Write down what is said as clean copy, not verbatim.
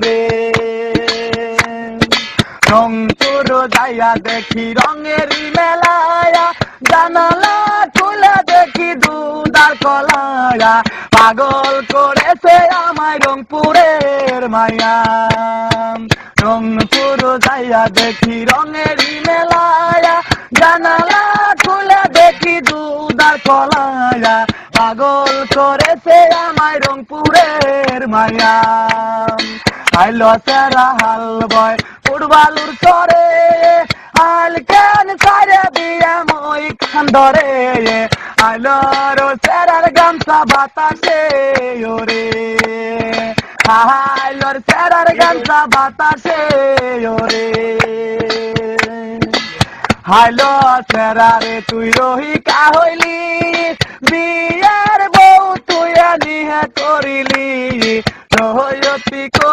রে রংপুর যাইয়া দেখি রঙেরই মেলায়া, জানালা খুলে দেখি দুধার কলায়া, পাগল করেছে আমায় রংপুরের মায়া। রংপুর যাইয়া দেখি রঙেরই মেলায়া, জানালা খুলে দেখি দুধার কলায়া, পাগল করেছে আমায় রংপুরের মায়া। আইলো সেরা হাল বয় ফুটবালুর চরে, আল কেন সারে দিয়ে মই খান ধরে, আইলো রো সেরার গামছা বাতাসে ওরে, আইলোর সেরার গামছা বাতাসে ওরে। হাইলো সেরা রে তুই রহিকা হইলি, বিয়ের বউ তুই নিহে করিলি, রহয়তি করে